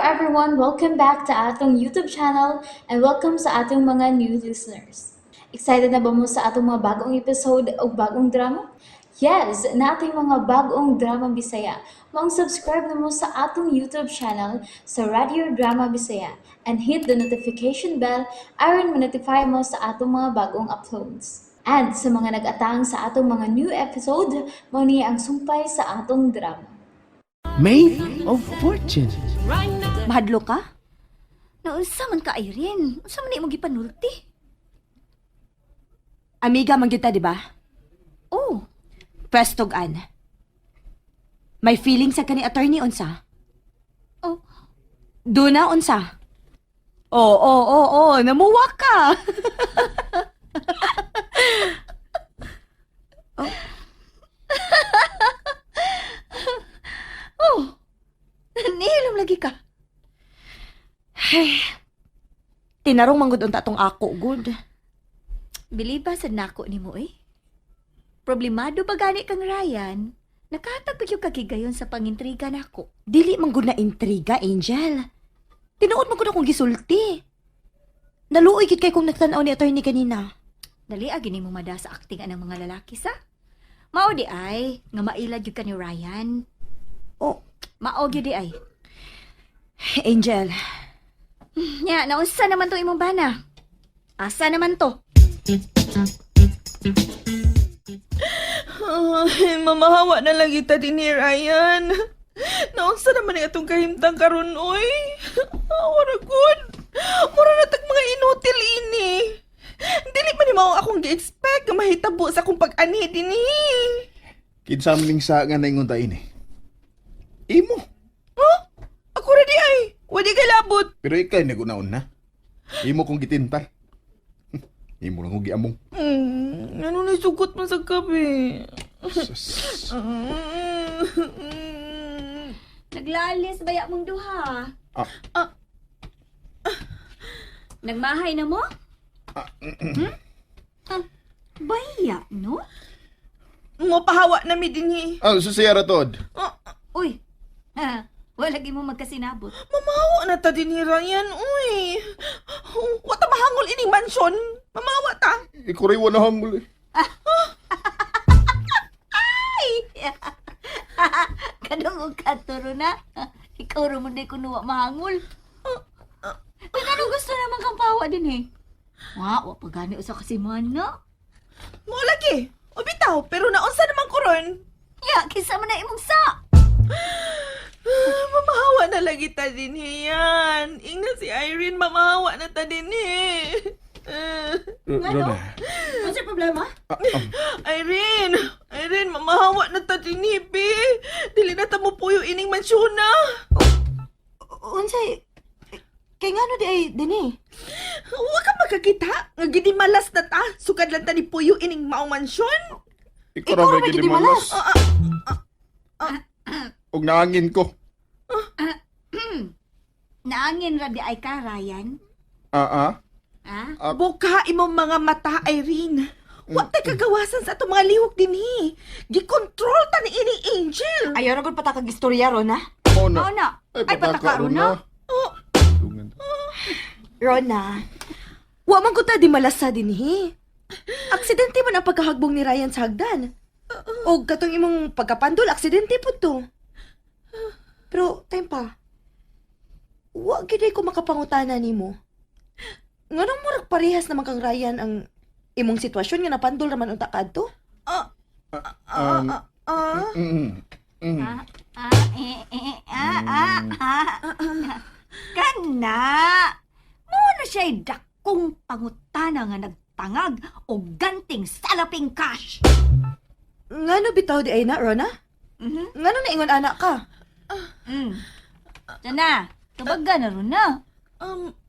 everyone, welcome back to atong YouTube channel and welcome sa atong mga new listeners. Excited na ba mo sa atong mga bagong episode o bagong drama? Yes, na ating mga bagong drama Bisaya. Subscribe na mo sa atong YouTube channel sa Radio Drama Bisaya and hit the notification bell aron ma-notify mo sa atong mga bagong uploads. And sa mga nag-atang sa atong mga new episode, mo niya ang sumpay sa atong drama. Made of Fortune. Mahadlo ka? Naunsa man ka, Irene? Unsa man imong gipanulti? Amiga man kita, di ba? Oh, Pwestogan. May feeling sa kani attorney unsa? oh, Duna unsa? Oo, namuwa ka. nihilom lagi ka. Hey, tinarong manggod unta tong ako, good. Biliba sa nako nimo eh. Problemado ba gani kang Ryan? Nakatag pa yung kagigayon sa pangintriga nako. Dili manggod na intriga, Angel. Tinuod manggod akong gisulti. Naluoy gid kay kung nagtanaw ni attorney kanina. Dali agi nimo mada sa aktingan ng mga lalaki sa. Mao di ay nga mailad gyud ka ni Ryan. Oh, Mao gyud di ay. Angel, Nya, naunsa naman to imong bana? Asa naman to? Ay, mamahawa na lang kita din ni Ryan. Naunsa naman ang atong kahimtang karon oy. Wala good. Mura na tag mga inutil ini. Dili pa ni mao akong gi-expect nga mahitabo sa akong pag-ani dinhi. Kinsamling sa nga naingon ta ini. Imo. Huh? Ako ready ay. Wadi kay labot. Pero ikay nagunaon na. Imo kong gitintay. Imo lang kong giamong. Ano na sugot mo sa gabi? Sus. Naglalis baya mong duha. Ah, Nagmahay na mo? Baya, no? Mapahawa na mi dinhi. susaya ratod. Uy, wala gi mo magkasinabot. Mamahawa na ta din ni Ryan, uy. Wata mahangol ining mansyon. Mamahawa ta. Ikuriwa na hangul eh. Kadong og katuro na. Ikaw ro man day kuno wa mahangol. Ano gusto naman kang pawa din eh? Wa pa gani usa ka semana. Mo lagi. O bitaw, pero naunsa naman ko ron. Ya, kisa man na imong sa. Mamahawa na lagi ta din yan. Ingna si Irene, mamahawa na ta din Rona. Ano problema? Irene, mamahawa na ta din be. Dili na ta mo puyo ining mansyon na. unsay kay ngano di ay dinhi? Huwag ka magkakita. Nga gidi malas na ta. Sukad lang ta ni puyo ining maong mansyon. Ikaw ra may gidi malas. Og naangin ko. Naangin ra di ay ka, Ryan. Ah. Ha? Buka imong mga mata, Irene. Wa tay kagawasan sa atong mga lihok dinhi. Gikontrol ta ni ini Angel. Ayaw ra gud patakag istorya ron, ha? Oo Mao na. na. Ay, pataka ron na. Rona, wa man ko ta di malasa dinhi. Aksidente man ang pagkahagbong ni Ryan sa hagdan. O katong imong pagkapandol, aksidente po to. Pero, time pa, wa gid ko makapangutana nimo. Nganong murag parehas naman kang Ryan ang imong sitwasyon nga napandol naman unta kadto? Kana! Muna siya'y dakong pangutana nga nagtangag o ganting salaping cash. Ngano bitaw di ay na, Rona? Ngano na ingon anak ka? Diyan na, kabaga na ron na.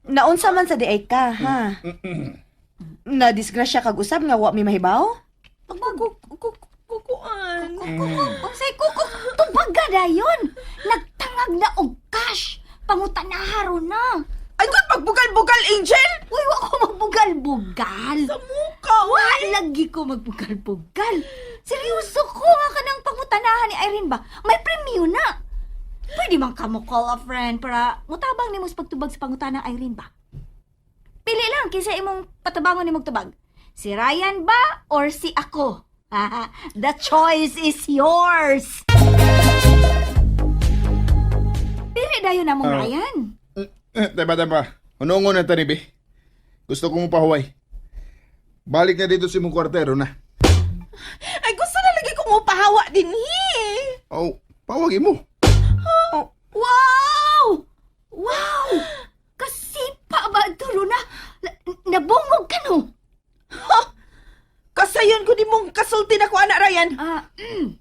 Naunsa man sa di ay ka, ha? Na disgrasya kag usab nga wa mi mahibaw? Kukuan. Unsay kuko, tubaga na yun. Nagtangag na og cash. Pangutana ron na. Ay, good magbugal-bugal, Angel! Uy, wa ko magbugal-bugal. Sa muka, Lagi ko magbugal-bugal. Seryoso ko nga ka ng pangutanahan ni Irene ba? May premyo na. Pwede man ka mo call a friend para mutabang ni mo sa pagtubag sa pangutana ng Irene ba? Pili lang kinsa imong patabangon ni mong tubag. Si Ryan ba or si ako? The choice is yours. Pili dayon na mong Ryan. Taba. Unungo na tani, be. Gusto kong pahuway. Balik na dito sa imong kwartero na. Ay, gusto na lagi kong upahawa din Oh, pawagin mo. Wow! Wow! Kasipa ba turo na? Nabungog ka no? Kasayon ko di mong kasulti na ko, anak Ryan.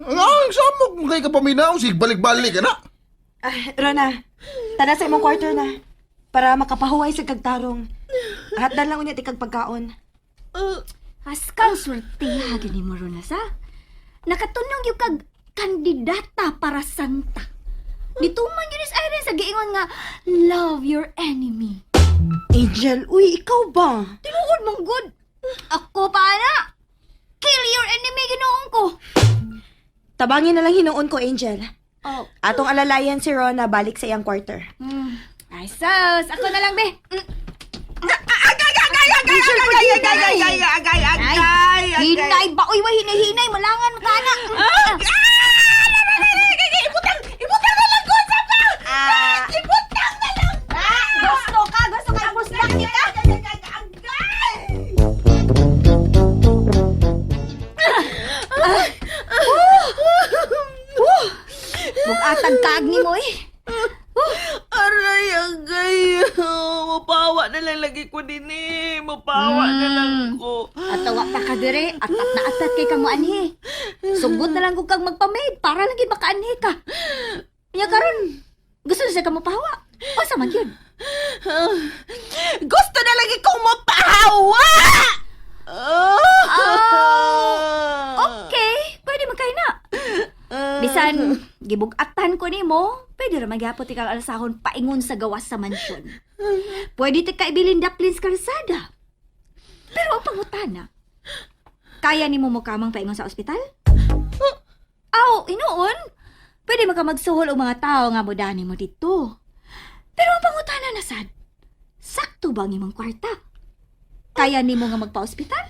Ang samok mo kay kapaminaw, sig balik-balik ka na. Rona, tada sa imong kwarto na. Para makapahuway sa kagtarong. Hatdan lang unya ti kag pagkaon. Askang swertiha gini mo ron na sa. Nakatunong yung kag kandidata para santa. Dituman yun is Irene sa giingon nga, love your enemy. Angel, uy, ikaw ba? Tinuod mong good. Ako pa na. Kill your enemy, ginoon ko. Tabangin na lang hinuon ko, Angel. Oh. Atong alalayan si Rona balik sa iyang quarter. Ay, sus. Ako na lang, be. Hinay ba? Uy, wah, hinay-hinay. Malangan, makana. Ibutang na lang, Gonza pa! Ibutang na lang! Gusto ka? Pusdak niya ka? Bukatag kaag ni mo eh. Aray, agay. Mapawa na lang lagi ko din Mapawa na lang ko. Atawa pa ka dire, atat na atat kay kang maanhi. Sugot na lang kung kang magpamaid para lagi makaanhi ka. Kaya karon, gusto na siya ka mapahawa. O sa man yun? Gusto na lagi kong mapahawa! Okay, pwede magkain na. Bisan, gibugatan ko nimo, pwede ra magyapot ikang alasahon paingon sa gawas sa mansyon. Pwede ti ka ibilin daplins karsada. Pero ang pangutana, kaya nimo mo kamang paingon sa ospital? Aw, inuon? Pwede maka magsuhol og mga tao nga modani mo dito. Pero ang pangutana na sad, sakto ba ang imong kwarta? Kaya nimo nga magpa-ospital?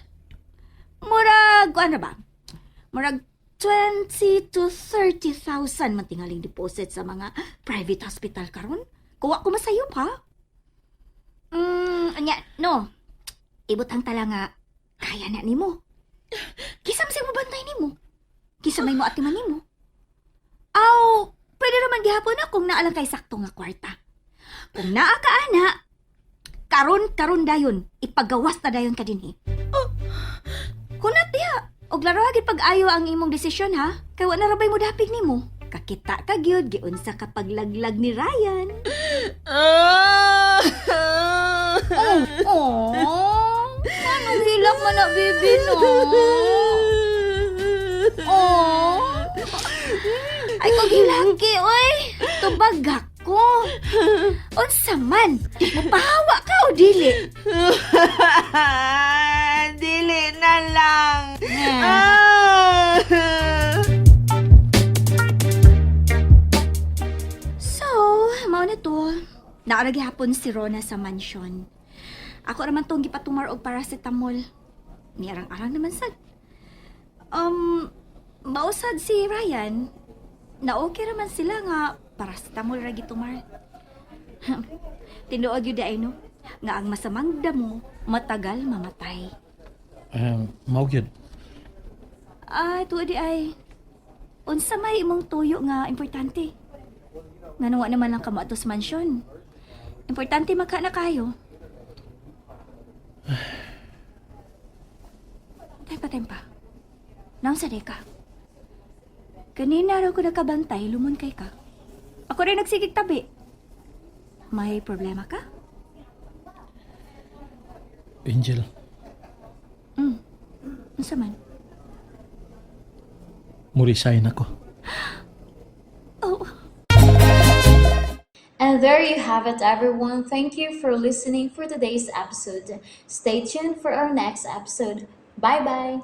Murag, ano ba? Murag 20 to 30,000 man tingaling deposit sa mga private hospital karon. Kuwa ko masayop ha? Anya, no. Ibutang tala nga, kaya na nimo. Kisa mo bantay nimo. Kisa may mo atiman nimo. Aw, pwede naman gihapon na kung naalang kay sakto nga kwarta. Kung naa ka ana, karon dayon, ipagawas na dayon ka dinhi. Kunat diha, og laragid pag-ayo ang imong desisyon ha. Kay wa na rabay mo dapig nimo. Kakita ka gyud giunsa ka paglaglag ni Ryan. Oh, anong hilak man na bibi no? Oh. Ay kung hilaki oy, tubag ko. Unsa man, mapahawa ka o dili? Dili na lang. So, mao na to. Naarag hapon si Rona sa mansyon. Ako naman tong gipatumar og paracetamol. Ni arang-arang naman sad. Mausad si Ryan. Na okay raman sila nga paracetamol ra gitumar. Tinuod yun ay no? Nga ang masamang damo, matagal mamatay. Mao gyud. Ay, tuwa di ay. Unsa may imong tuyo nga importante. Nga nawa naman lang kamo ato sa mansyon. Importante maka na kayo. Tempa. Naon sa ka? Kanina raw ko nakabantay, lumon kay ka. Ako rin nagsigig tabi. May problema ka? Angel, Unsa man? mo-resign ako. Oh, And there you have it, everyone. Thank you for listening for today's episode. Stay tuned for our next episode. Bye bye.